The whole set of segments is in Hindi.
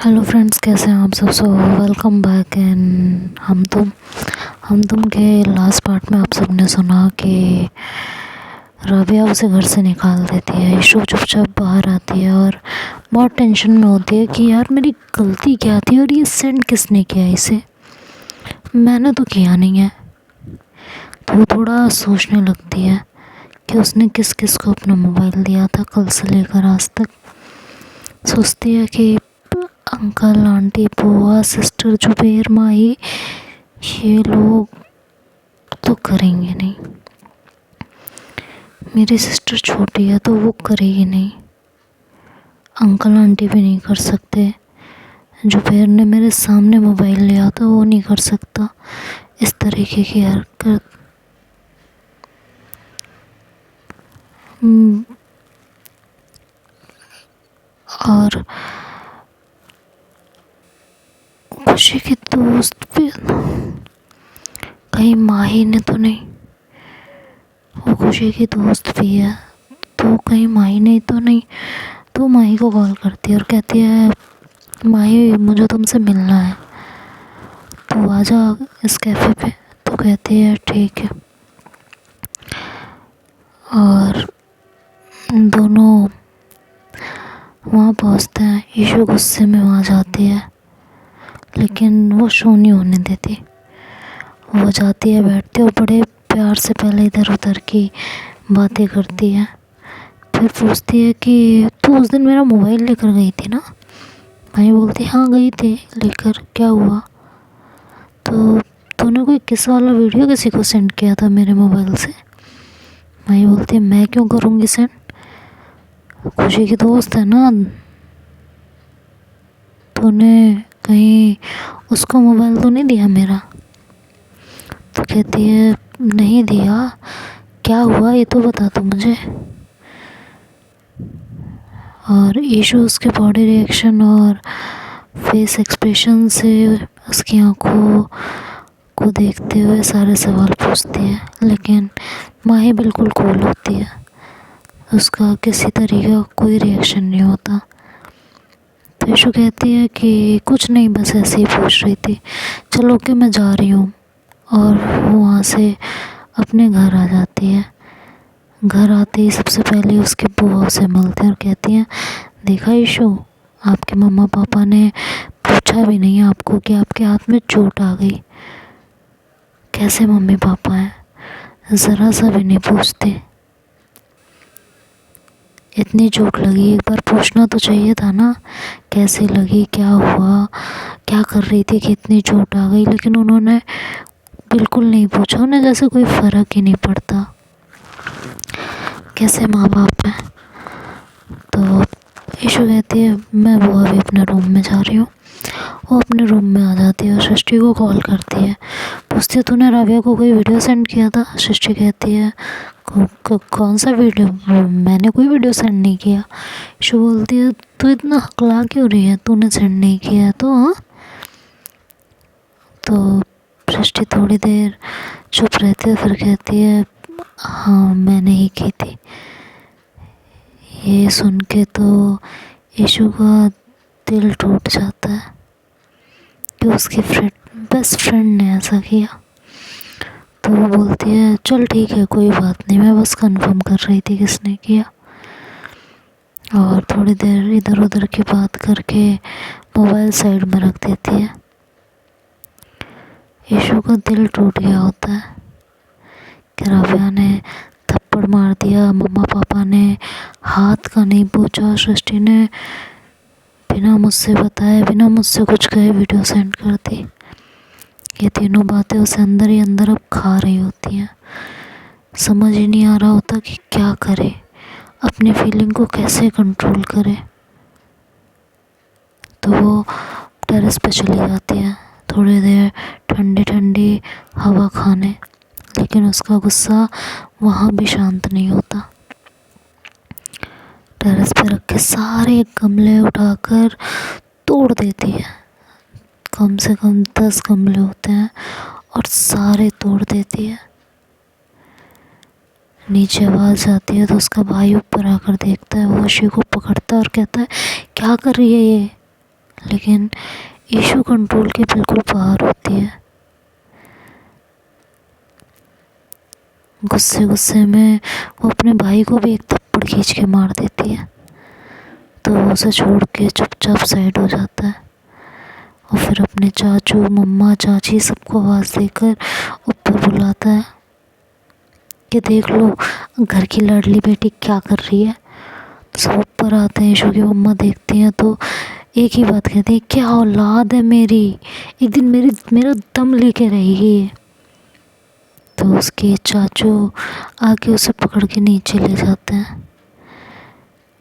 हेलो फ्रेंड्स, कैसे हैं आप सब। वेलकम बैक इन हम तुम के लास्ट पार्ट में आप सब ने सुना कि राबिया उसे घर से निकाल देती है। ईशु चुपचाप बाहर आती है और बहुत टेंशन में होती है कि यार मेरी गलती क्या थी और ये सेंड किसने किया इसे, मैंने तो किया नहीं है। तो वो थोड़ा सोचने लगती है कि उसने किस किस को अपना मोबाइल दिया था कल से लेकर आज तक। सोचती है कि अंकल, आंटी, बुआ, सिस्टर, जुबेर, माही, ये लोग तो करेंगे नहीं। मेरी सिस्टर छोटी है तो वो करेगी नहीं। अंकल आंटी भी नहीं कर सकते। जुबेर ने मेरे सामने मोबाइल लिया था, वो नहीं कर सकता इस तरीके की हरकत। और खुशी की दोस्त भी, कहीं माही ने तो नहीं। वो खुशी की दोस्त भी है तो कहीं माही ने तो नहीं। तो माही को कॉल करती है और कहती है, माही मुझे तुमसे मिलना है, तो आजा इस कैफ़े पे। तो कहती है ठीक है। और दोनों वहाँ पहुँचते हैं। ईशु गुस्से में वहाँ जाती है लेकिन वो शो नहीं होने देती। वो जाती है, बैठती है और बड़े प्यार से पहले इधर उधर की बातें करती है। फिर पूछती है कि तू उस दिन मेरा मोबाइल लेकर गई थी ना। भाई बोलती हाँ गई थी लेकर, क्या हुआ। तो तूने कोई किस वाला वीडियो किसी को सेंड किया था मेरे मोबाइल से। भाई बोलती मैं क्यों करूँगी सेंड, खुशी की दोस्त है ना। तूने कहीं उसको मोबाइल तो नहीं दिया मेरा। तो कहती है नहीं दिया, क्या हुआ ये तो बता तू मुझे। और ईशु उसके बॉडी रिएक्शन और फेस एक्सप्रेशन से उसकी आंखों को देखते हुए सारे सवाल पूछती है, लेकिन माही बिल्कुल कूल होती है। उसका किसी तरीके का कोई रिएक्शन नहीं होता। तो ईशु कहती है कि कुछ नहीं, बस ऐसे ही पूछ रही थी, चलो कि मैं जा रही हूँ। और वो वहाँ से अपने घर आ जाती है। घर आते ही सबसे पहले उसके बुआ से मिलते हैं और कहती हैं, देखा ईशु, आपके मम्मा पापा ने पूछा भी नहीं आपको कि आपके हाथ में चोट आ गई। कैसे मम्मी पापा हैं, ज़रा सा भी नहीं पूछते। इतनी चोट लगी, एक बार पूछना तो चाहिए था ना, कैसे लगी, क्या हुआ, क्या कर रही थी कि इतनी चोट आ गई। लेकिन उन्होंने बिल्कुल नहीं पूछा, उन्हें जैसे कोई फ़र्क ही नहीं पड़ता। कैसे माँ बाप हैं। तो ईशु कहती है मैं वो अभी अपने रूम में जा रही हूँ। वो अपने रूम में आ जाती है और सृष्टि को कॉल करती है। पूछती है तूने राबिया को कोई वीडियो सेंड किया था। सृष्टि कहती है कौन सा वीडियो, मैंने कोई वीडियो सेंड नहीं किया। ईशु बोलती है तू इतना हकला क्यों रही है, तूने सेंड नहीं किया तो। हाँ, तो सृष्टि थोड़ी देर चुप रहती है, फिर कहती है हाँ मैंने ही की थी। ये सुन के तो ईशु का दिल टूट जाता है कि उसकी बेस्ट फ्रेंड ने ऐसा किया। तो वो बोलती है चल ठीक है कोई बात नहीं, मैं बस कंफर्म कर रही थी किसने किया। और थोड़ी देर इधर उधर की बात करके मोबाइल साइड में रख देती है। ईशु का दिल टूट गया होता है कि राबिया ने थप्पड़ मार दिया, मम्मा पापा ने हाथ का नहीं पूछा, सृष्टि ने बिना मुझसे बताए, बिना मुझसे कुछ कहे वीडियो सेंड कर दी। ये तीनों बातें उसे अंदर ही अंदर अब खा रही होती हैं। समझ ही नहीं आ रहा होता कि क्या करे, अपनी फीलिंग को कैसे कंट्रोल करे। तो वो टेरेस पे चली जाती है थोड़ी देर ठंडी ठंडी हवा खाने, लेकिन उसका गुस्सा वहाँ भी शांत नहीं होता। टेरेस पे रखे सारे गमले उठाकर तोड़ देती है। कम से कम 10 गमले होते हैं और सारे तोड़ देती है। नीचे आवाज़ आती है तो उसका भाई ऊपर आकर देखता है। वो खुशी को पकड़ता है और कहता है क्या कर रही है ये, लेकिन ईशु कंट्रोल के बिल्कुल बाहर होती है। गुस्से गुस्से में वो अपने भाई को भी एक थप्पड़ खींच के मार देती है, तो वो उसे छोड़ के चुपचाप साइड हो जाता है और फिर अपने चाचू, मम्मा, चाची सबको आवाज़ देकर ऊपर बुलाता है कि देख लो घर की लाडली बेटी क्या कर रही है। तो सब ऊपर आते हैं। ईशु की मम्मा देखती हैं तो एक ही बात कहती है, क्या औलाद है मेरी, एक दिन मेरा दम लेके रहेगी। तो उसके चाचू आके उसे पकड़ के नीचे ले जाते हैं।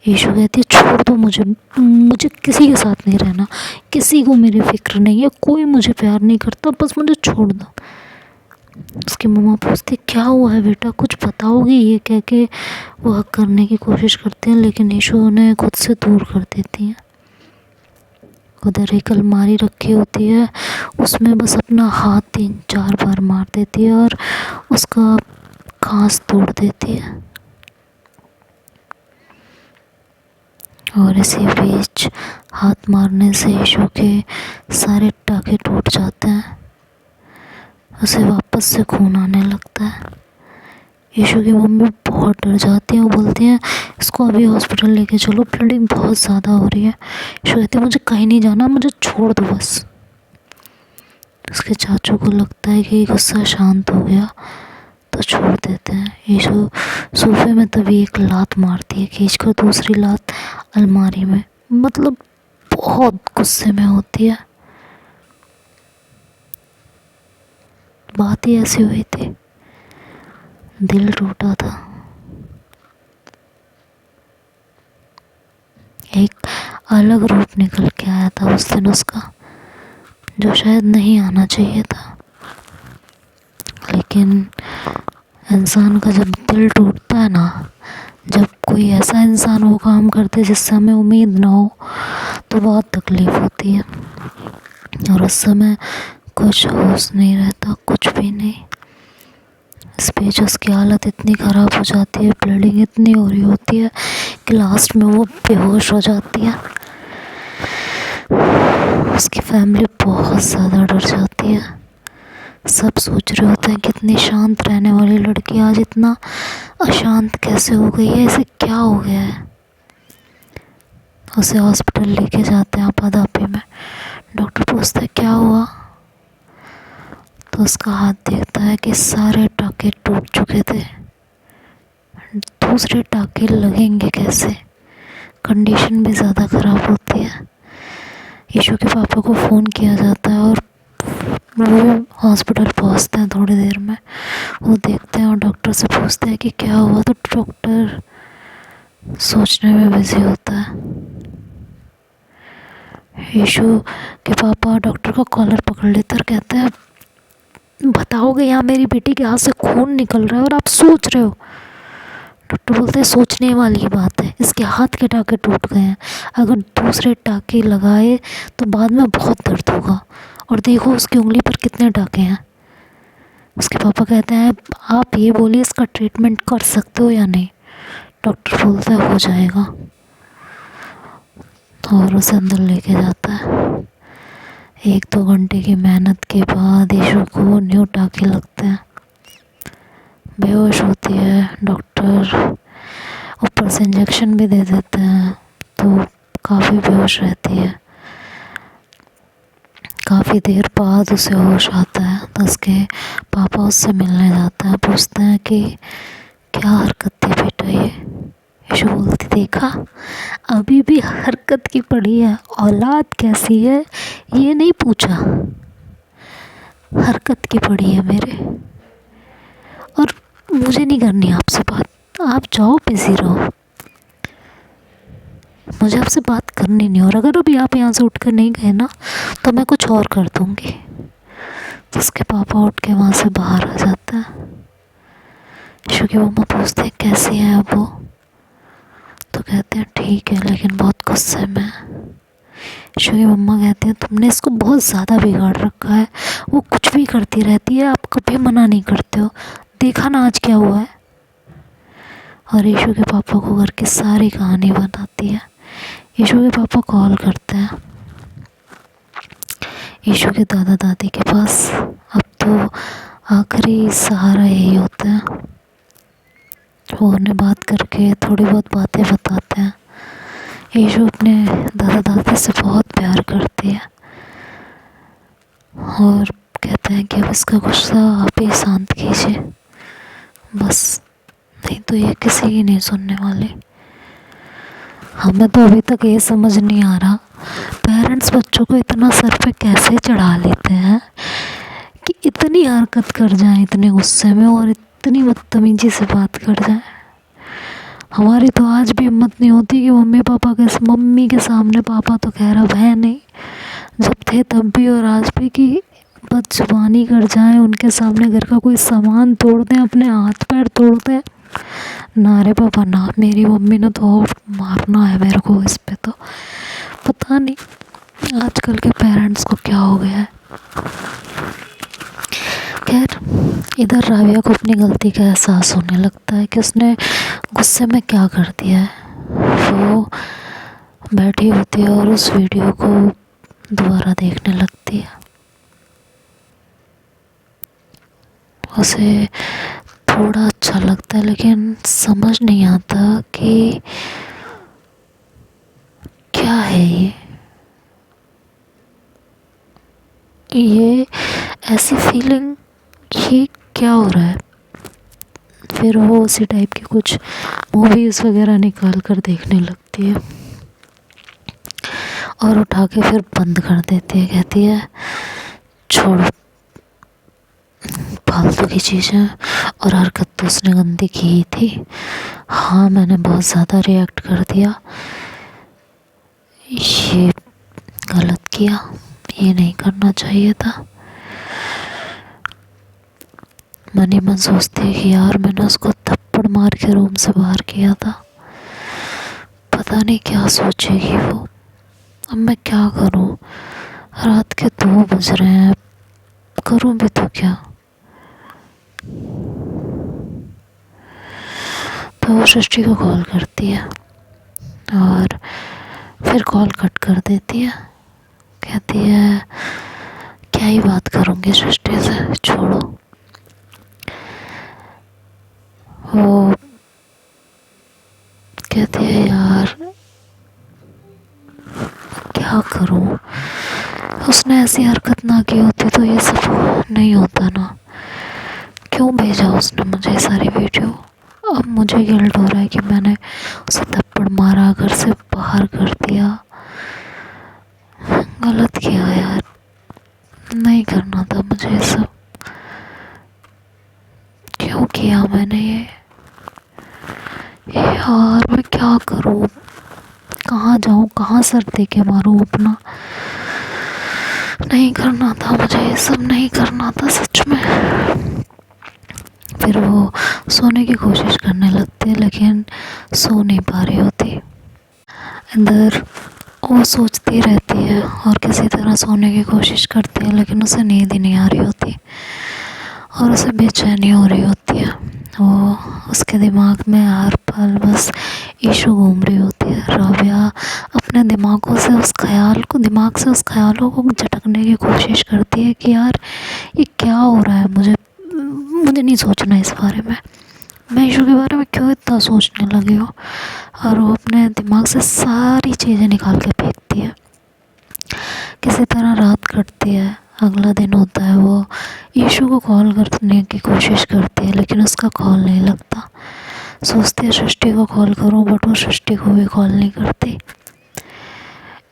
ईशु कहती है, छोड़ दो मुझे किसी के साथ नहीं रहना, किसी को मेरी फिक्र नहीं है, कोई मुझे प्यार नहीं करता, बस मुझे छोड़ दो। उसकी मम्मा पूछती, क्या हुआ है बेटा, कुछ बताओगी, ये कह के वो हक करने की कोशिश करते हैं, लेकिन ईशु उन्हें खुद से दूर कर देती है। उधर एक अलमारी रखी होती है, उसमें बस अपना हाथ 3-4 बार मार देती है और उसका कांच तोड़ देती है। और इसी बीच हाथ मारने से ईशु के सारे टाके टूट जाते हैं, उसे वापस से खून आने लगता है। ईशु की मम्मी बहुत डर जाती है, वो बोलती हैं इसको अभी हॉस्पिटल लेके चलो, ब्लीडिंग बहुत ज़्यादा हो रही है। ईशु कहती है, मुझे कहीं नहीं जाना, मुझे छोड़ दो बस। उसके चाचू को लगता है कि गुस्सा शांत हो गया तो छोड़ देते हैं। ईशु सोफे में तभी एक लात मारती है खींच कर, दूसरी लात अलमारी में, मतलब बहुत गुस्से में होती है। बात ही ऐसी हुई थी, दिल टूटा था। एक अलग रूप निकल के आया था उस दिन उसका, जो शायद नहीं आना चाहिए था। लेकिन इंसान का जब दिल टूटता है ना, जब कोई ऐसा इंसान वो काम करते जिससे हमें उम्मीद ना हो, तो बहुत तकलीफ़ होती है। और उस समय कुछ होश नहीं रहता, कुछ भी नहीं। इस बीच उसकी हालत इतनी ख़राब हो जाती है, ब्लीडिंग इतनी हो रही होती है कि लास्ट में वो बेहोश हो जाती है। उसकी फैमिली बहुत ज़्यादा डर जाती है। सब सोच रहे होते हैं कितनी शांत रहने वाली लड़की आज इतना अशांत कैसे हो गई है, इसे क्या हो गया है। उसे हॉस्पिटल लेके जाते हैं आपाधापी में। डॉक्टर पूछता है क्या हुआ, तो उसका हाथ देखता है कि सारे टाके टूट चुके थे, दूसरे टाके लगेंगे कैसे, कंडीशन भी ज़्यादा ख़राब होती है। ईशु के पापा को फ़ोन किया जाता है और वो हॉस्पिटल पहुंचते हैं थोड़ी देर में। वो देखते हैं और डॉक्टर से पूछते हैं कि क्या हुआ, तो डॉक्टर सोचने में बिजी होता है। ईशु के पापा डॉक्टर का कॉलर पकड़ लेते और कहते हैं, बताओगे यहाँ मेरी बेटी के हाथ से खून निकल रहा है और आप सोच रहे हो। डॉक्टर बोलते हैं सोचने वाली बात है, इसके हाथ के टाके टूट गए हैं, अगर दूसरे टाके लगाए तो बाद में बहुत दर्द होगा, और देखो उसकी उंगली पर कितने टाके हैं। उसके पापा कहते हैं आप ये बोलिए इसका ट्रीटमेंट कर सकते हो या नहीं। डॉक्टर बोलता है हो जाएगा, और उसे अंदर लेके जाता है। 1-2 घंटे की मेहनत के बाद ईशु को न्यू टाके लगते हैं, बेहोश होती है। डॉक्टर ऊपर से इंजेक्शन भी दे देते हैं, तो काफ़ी बेहोश रहती है। काफ़ी देर बाद उसे होश आता है, तो उसके पापा उससे मिलने जाते हैं, पूछते हैं कि क्या हरकत थी बेटा ये। ईशु बोलती, देखा अभी भी हरकत की पड़ी है, औलाद कैसी है ये नहीं पूछा, हरकत की पड़ी है मेरे, और मुझे नहीं करनी आपसे बात, आप जाओ बिज़ी रहो, मुझे आपसे बात करनी नहीं, और अगर अभी आप यहाँ से उठ कर नहीं गए ना तो मैं कुछ और कर दूँगी। तो उसके पापा उठ के वहाँ से बाहर आ जाता है। ईशु की मम्मा पूछते हैं कैसी है अब वो, तो कहते हैं ठीक है लेकिन बहुत गुस्से में। ईशु की मम्मा कहती हैं तुमने इसको बहुत ज़्यादा बिगाड़ रखा है, वो कुछ भी करती रहती है, आप कभी मना नहीं करते हो, देखा ना आज क्या हुआ है। और ईशु के पापा को घर की सारी कहानी बताती है। ईशु के पापा कॉल करते हैं ईशु के दादा दादी के पास। अब तो आखिरी सहारा यही होता है, वो उन्हें बात करके थोड़ी बहुत बातें बताते हैं। ईशु अपने दादा दादी से बहुत प्यार करती है और कहते हैं कि अब इसका गुस्सा आप ही शांत कीजिए बस, नहीं तो ये किसी की नहीं सुनने वाली। हमें तो अभी तक ये समझ नहीं आ रहा पेरेंट्स बच्चों को इतना सर पे कैसे चढ़ा लेते हैं कि इतनी हरकत कर जाएं इतने गुस्से में और इतनी बदतमीजी से बात कर जाएं। हमारी तो आज भी हिम्मत नहीं होती कि मम्मी के सामने, पापा तो खैर अब है नहीं, जब थे तब भी और आज भी, कि बदजुबानी कर जाएं उनके सामने, घर का कोई सामान तोड़ दें, अपने हाथ पैर तोड़ दें। ना रे पापा ना, मेरी मम्मी ने तो और मारना है मेरे को इस पे। तो पता नहीं आजकल के पेरेंट्स को क्या हो गया है। खैर, इधर राविया को अपनी गलती का एहसास होने लगता है कि उसने गुस्से में क्या कर दिया है। वो बैठी होती है और उस वीडियो को दोबारा देखने लगती है। उसे थोड़ा अच्छा लगता है लेकिन समझ नहीं आता कि क्या है ये ऐसी फीलिंग, ये क्या हो रहा है। फिर वो उसी टाइप की कुछ मूवीज़ वगैरह निकाल कर देखने लगती है और उठा के फिर बंद कर देती है। कहती है छोड़ो फालतू की चीज़ें, और हरकत तो उसने गंदी की ही थी। हाँ, मैंने बहुत ज़्यादा रिएक्ट कर दिया, ये गलत किया, ये नहीं करना चाहिए था। मन ही मन सोचती है कि यार मैंने उसको थप्पड़ मार के रूम से बाहर किया था, पता नहीं क्या सोचेगी वो। अब मैं क्या करूं, रात के 2 बज रहे हैं, करूं भी तो क्या। तो वो सृष्टि को कॉल करती है और फिर कॉल कट कर देती है। कहती है क्या ही बात करूँगी सृष्टि से, छोड़ो। वो कहती है यार क्या करूँ, उसने ऐसी हरकत ना की होती तो ये सब नहीं होता ना। क्यों भेजा उसने मुझे ये सारी वीडियो। अब मुझे गिल्ट हो रहा है कि मैंने उसे थप्पड़ मारा, घर से बाहर कर दिया, गलत किया यार, नहीं करना था मुझे ये सब। क्यों किया मैंने ये यार, मैं क्या करूँ, कहाँ जाऊँ, कहाँ सर दे के मारूँ अपना। नहीं करना था मुझे ये सब, नहीं करना था सच में। फिर वो सोने की कोशिश करने लगती है लेकिन सो नहीं पा रही होती। अंदर वो सोचती रहती है और किसी तरह सोने की कोशिश करती है लेकिन उसे नींद ही नहीं आ रही होती और उसे बेचैनी हो रही होती है। वो उसके दिमाग में हर पल बस ईशु घूम रही होती है। राविया अपने दिमाग से उस ख्यालों को झटकने की कोशिश करती है कि यार ये क्या हो रहा है, मुझे नहीं सोचना इस बारे में, मैं ईशु के बारे में क्यों इतना सोचने लगी हूँ। और वो अपने दिमाग से सारी चीज़ें निकाल के फेंकती है। किसी तरह रात कटती है, अगला दिन होता है। वो ईशु को कॉल करने की कोशिश करती है लेकिन उसका कॉल नहीं लगता। सोचती है सृष्टि को कॉल करूं, बट वो सृष्टि को भी कॉल नहीं करती।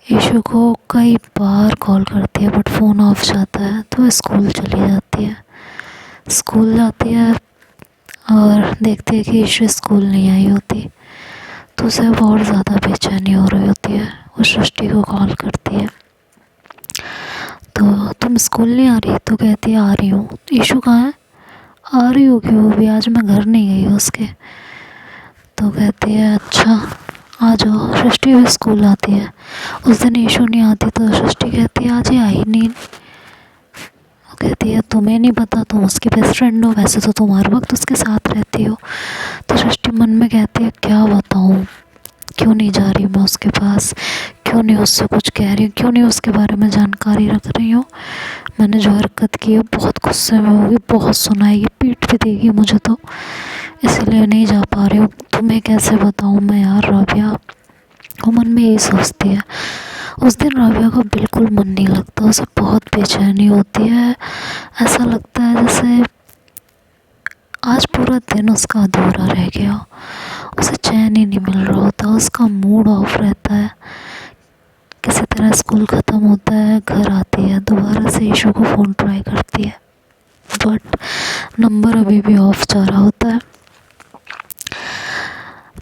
ईशु को कई बार कॉल करती है बट फ़ोन ऑफ जाता है तो स्कूल चली जाती है। स्कूल जाती है और देखती है कि ईशु स्कूल नहीं आई होती तो उसे और ज़्यादा बेचैनी हो रही होती है। वो सृष्टि को कॉल करती है तो तुम स्कूल नहीं आ रही, तो कहती है आ रही हूँ। ईशु कहाँ है, आ रही होगी वो भी, आज मैं घर नहीं गई उसके। तो कहती है अच्छा आ जाओ। सृष्टि भी स्कूल आती है। उस दिन ईशु नहीं आती तो सृष्टि कहती है आज ये आई नहीं। वो कहती है तुम्हें नहीं पता, तुम उसकी बेस्ट फ्रेंड हो, वैसे तो तुम हर वक्त उसके साथ रहती हो। तो सृष्टि मन में कहती है क्या बताऊँ, क्यों नहीं जा रही मैं उसके पास, क्यों नहीं उससे कुछ कह रही हूँ, क्यों नहीं उसके बारे में जानकारी रख रही हूँ। मैंने जो हरकत की है बहुत गुस्से में होगी, बहुत सुनाएगी, पीट भी देगी मुझे, तो इसीलिए नहीं जा पा रही हूँ। तुम्हें कैसे बताऊँ मैं यार राबिया। वो मन में यही सोचती है। उस दिन राबिया का बिल्कुल मन नहीं लगता, उसे बहुत बेचैनी होती है। ऐसा लगता है जैसे आज पूरा दिन उसका अधूरा रह गया, उसे चैन ही नहीं मिल रहा होता, उसका मूड ऑफ रहता है। किसी तरह स्कूल ख़त्म होता है, घर आती है, दोबारा से ईशू को फ़ोन ट्राई करती है, बट नंबर अभी भी ऑफ जा रहा होता है।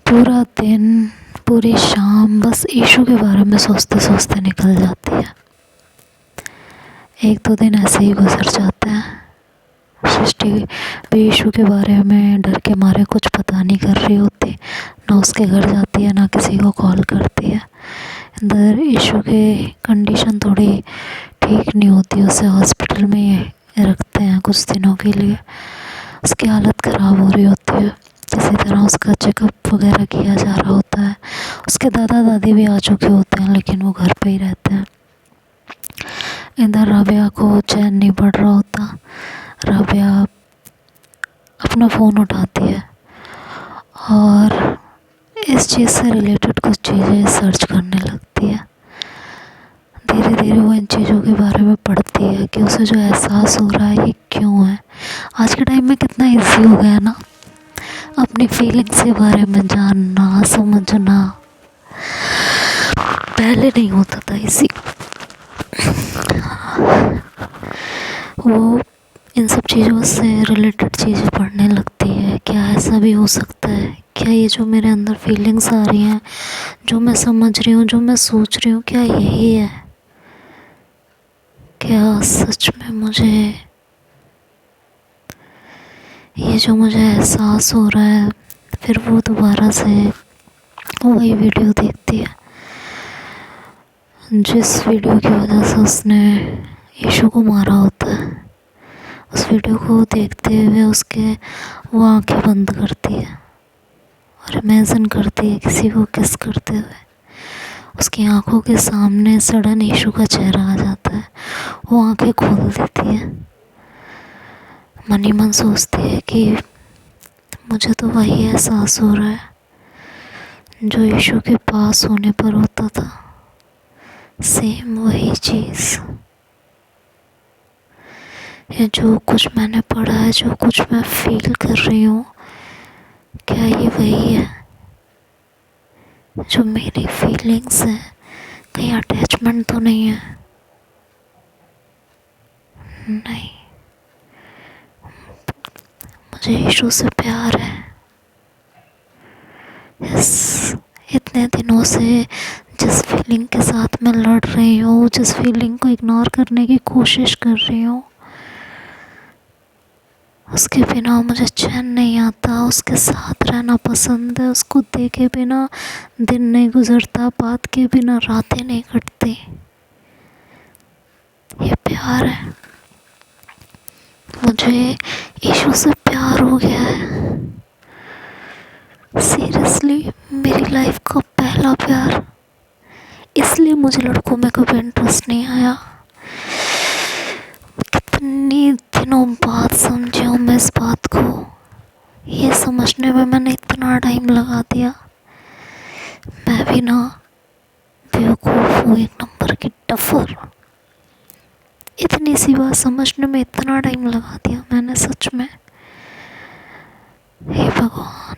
पूरा दिन, पूरी शाम बस ईशू के बारे में सोचते सोचते निकल जाती है। एक दो दिन ऐसे ही गुजर जाते हैं। सृष्टि भी ईशू के बारे में डर के मारे कुछ पता नहीं कर रही होती, ना उसके घर जाती है ना किसी को कॉल करती है। अंदर ईशू की कंडीशन थोड़ी ठीक नहीं होती, उसे हॉस्पिटल में रखते हैं कुछ दिनों के लिए। उसकी हालत ख़राब हो रही होती है, किसी तरह उसका चेकअप वगैरह किया जा रहा होता है। उसके दादा दादी भी आ चुके होते हैं, लेकिन वो घर पे ही रहते हैं। इधर राबिया को चैन नहीं पड़ रहा होता। राबिया अपना फ़ोन उठाती है और इस चीज़ से रिलेटेड कुछ चीज़ें सर्च करने लगती है। धीरे धीरे वो इन चीज़ों के बारे में पढ़ती है कि उसे जो एहसास हो रहा है ये क्यों है। आज के टाइम में कितना इजी हो गया ना अपनी फीलिंग्स के बारे में जानना, समझना। पहले नहीं होता था इसी। वो इन सब चीज़ों से रिलेटेड चीज़ें पढ़ने लगती है। क्या ऐसा भी हो सकता है? क्या ये जो मेरे अंदर फीलिंग्स आ रही हैं, जो मैं समझ रही हूँ, जो मैं सोच रही हूँ, क्या यही है? क्या सच में मुझे ये जो मुझे एहसास हो रहा है? फिर वो दोबारा से वही वीडियो देखती है जिस वीडियो की वजह से उसने ईशू को मारा होता है। उस वीडियो को देखते हुए उसके वो आंखें बंद करती है और इमेजिन करती है किसी को किस करते हुए। उसकी आंखों के सामने सडन ईशू का चेहरा आ जाता है, वो आंखें खोल देती है। मन ही मन सोचती है कि मुझे तो वही एहसास हो रहा है जो ईशू के पास होने पर होता था, सेम वही चीज़। ये जो कुछ मैंने पढ़ा है, जो कुछ मैं फील कर रही हूँ, क्या ये वही है? जो मेरी फीलिंग्स हैं, कहीं अटैचमेंट तो नहीं है? नहीं, मुझे ईशू से प्यार है। इस इतने दिनों से जिस फीलिंग के साथ मैं लड़ रही हूँ, जिस फीलिंग को इग्नोर करने की कोशिश कर रही हूँ, उसके बिना मुझे चैन नहीं आता। उसके साथ रहना पसंद है, उसको देखे बिना दिन नहीं गुजरता, बात के बिना रातें नहीं कटती। ये प्यार है। मुझे ईशू से प्यार हो गया है। सीरियसली मेरी लाइफ का पहला प्यार। इसलिए मुझे लड़कों में कभी इंटरेस्ट नहीं आया। कितनी दिनों बाद समझी हूँ मैं इस बात को। ये समझने में मैंने इतना टाइम लगा दिया। मैं भी ना बेवकूफ़ हूँ, एक नंबर की टफर। इतनी सी बात समझने में इतना टाइम लगा दिया मैंने, सच में। हे भगवान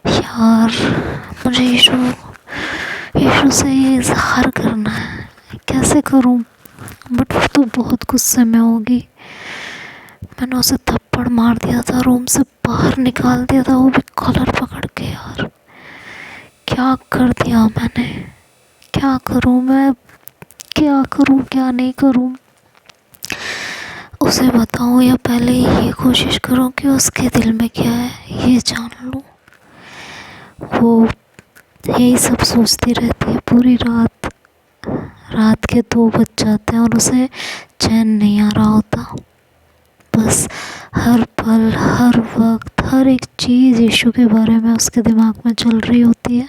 यार, मुझे ईशू से ये इजहार करना है, कैसे करूं? बट वो तो बहुत गुस्से में होगी। मैंने उसे थप्पड़ मार दिया था, रूम से बाहर निकाल दिया था, वो भी कॉलर पकड़ के। यार क्या कर दिया मैंने? क्या करूं मैं? क्या करूं, क्या नहीं करूं? उसे बताऊं या पहले ये कोशिश करूं कि उसके दिल में क्या है ये जान लूं? वो यही सब सोचती रहती है पूरी रात। रात के 2 बज जाते हैं और उसे चैन नहीं आ रहा होता। बस हर पल, हर वक्त, हर एक चीज़ यीशु के बारे में उसके दिमाग में चल रही होती है।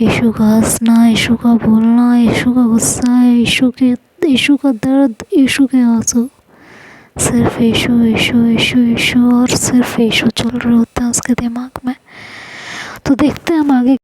यीशु का हंसना, यीशु का बोलना, यीशु का गुस्सा, यीशु का दर्द, यीशु के आंसू, सिर्फ यीशु यीशु यीशु यीशु और सिर्फ यीशु चल रहे होता है उसके दिमाग में। तो देखते हैं हम आगे